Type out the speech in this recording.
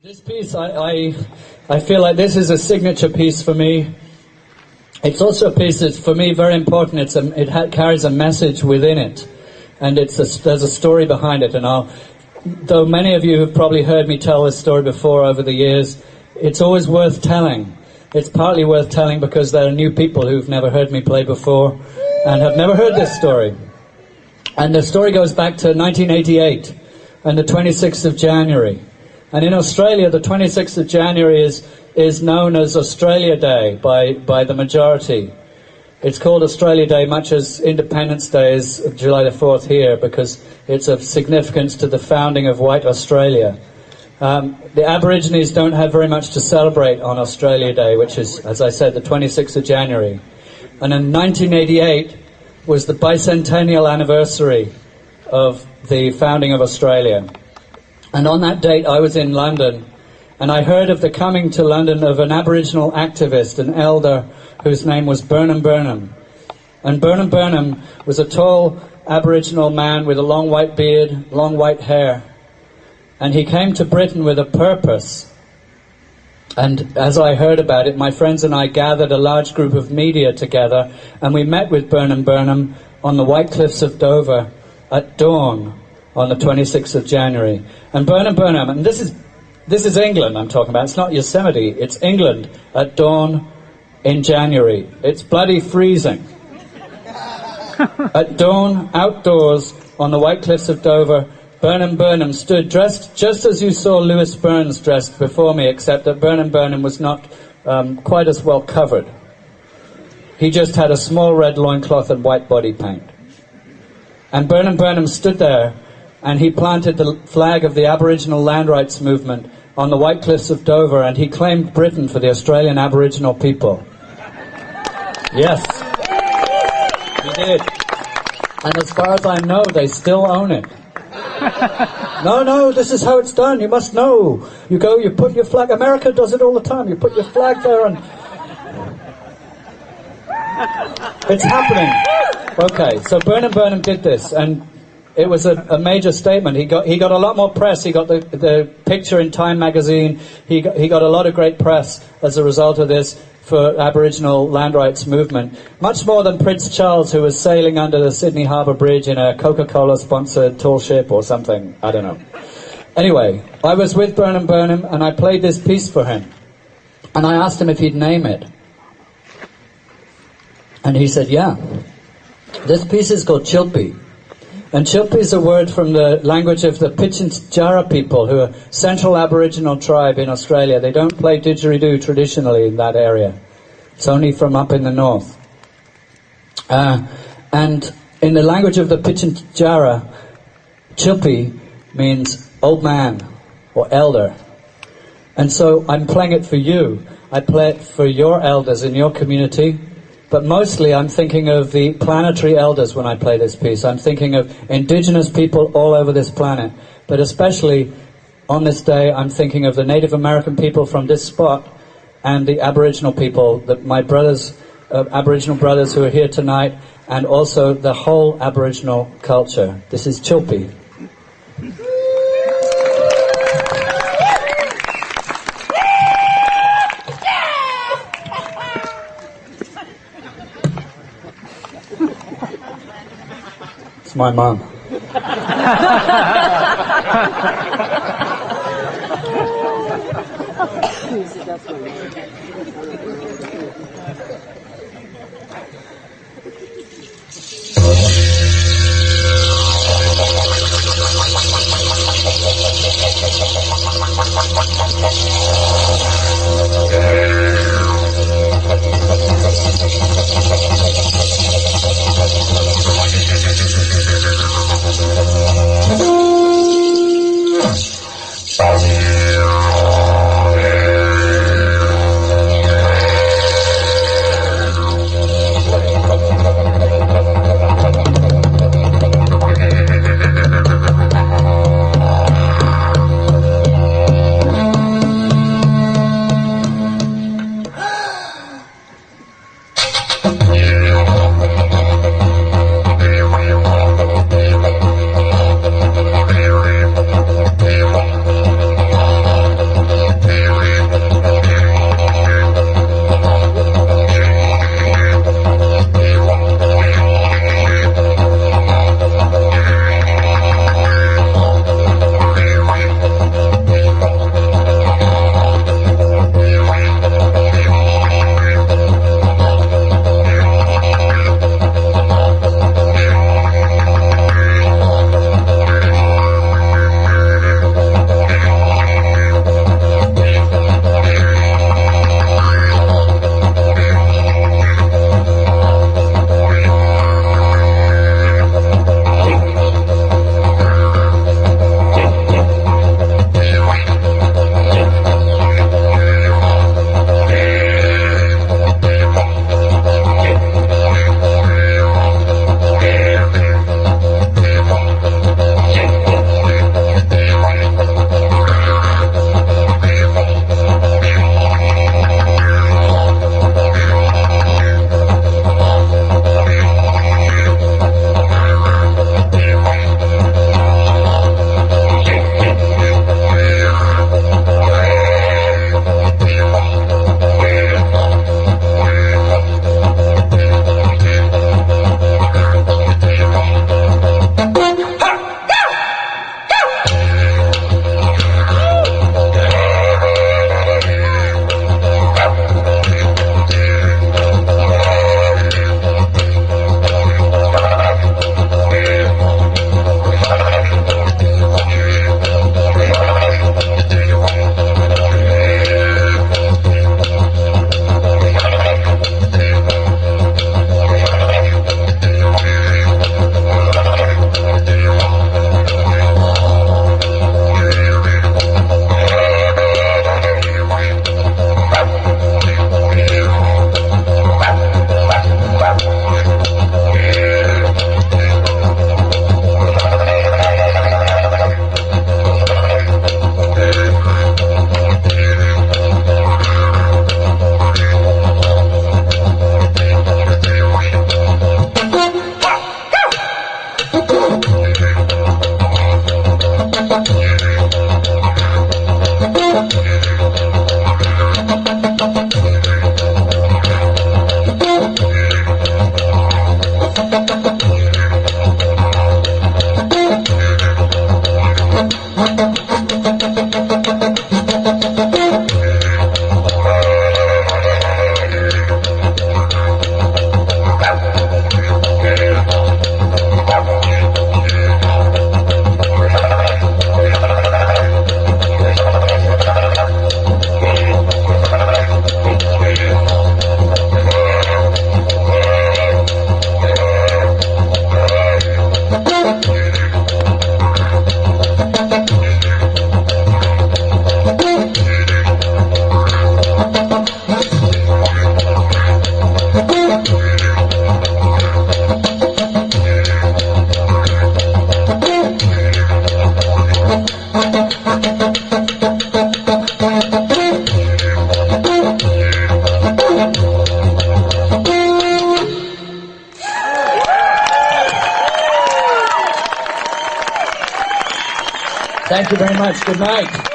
This piece, I feel like this is a signature piece for me. It's also a piece that's, for me, very important. Carries a message within it, and there's a story behind it. And though many of you have probably heard me tell this story before over the years, it's always worth telling. It's partly worth telling because there are new people who've never heard me play before and have never heard this story. And the story goes back to 1988 and the 26th of January. And in Australia, the 26th of January is known as Australia Day by the majority. It's called Australia Day much as Independence Day is July the 4th here, because it's of significance to the founding of white Australia. The Aborigines don't have very much to celebrate on Australia Day, which is, as I said, the 26th of January. And in 1988 was the bicentennial anniversary of the founding of Australia. And on that date, I was in London, and I heard of the coming to London of an Aboriginal activist, an elder, whose name was Burnham Burnham. And Burnham Burnham was a tall Aboriginal man with a long white beard, long white hair. And he came to Britain with a purpose. And as I heard about it, my friends and I gathered a large group of media together, and we met with Burnham Burnham on the White Cliffs of Dover at dawn on the 26th of January. And Burnham Burnham, and this is England I'm talking about, it's not Yosemite, it's England at dawn in January. It's bloody freezing. At dawn, outdoors, on the White Cliffs of Dover, Burnham Burnham stood dressed just as you saw Lewis Burns dressed before me, except that Burnham Burnham was not quite as well covered. He just had a small red loincloth and white body paint. And Burnham Burnham stood there, and he planted the flag of the Aboriginal land rights movement on the White Cliffs of Dover, and he claimed Britain for the Australian Aboriginal people. Yes, he did. And as far as I know, they still own it. No, this is how it's done. You must know. You go, you put your flag. America does it all the time. You put your flag there and... It's happening. Okay, so Burnham Burnham did this, and it was a major statement. He got a lot more press. He got the picture in Time magazine. He got a lot of great press as a result of this for Aboriginal land rights movement. Much more than Prince Charles, who was sailing under the Sydney Harbour Bridge in a Coca-Cola sponsored tall ship or something. I don't know. Anyway, I was with Burnham Burnham and I played this piece for him. And I asked him if he'd name it. And he said, yeah. This piece is called Chilpi. And Chilpi is a word from the language of the Pitjantjatjara people, who are a central Aboriginal tribe in Australia. They don't play didgeridoo traditionally in that area. It's only from up in the north. And in the language of the Pitjantjatjara, Chilpi means old man or elder. And so I'm playing it for you. I play it for your elders in your community. But mostly I'm thinking of the planetary elders when I play this piece. I'm thinking of indigenous people all over this planet. But especially on this day, I'm thinking of the Native American people from this spot and the Aboriginal people, my brothers, Aboriginal brothers who are here tonight, and also the whole Aboriginal culture. This is Chilpi. My mom. Thank you very much. Good night.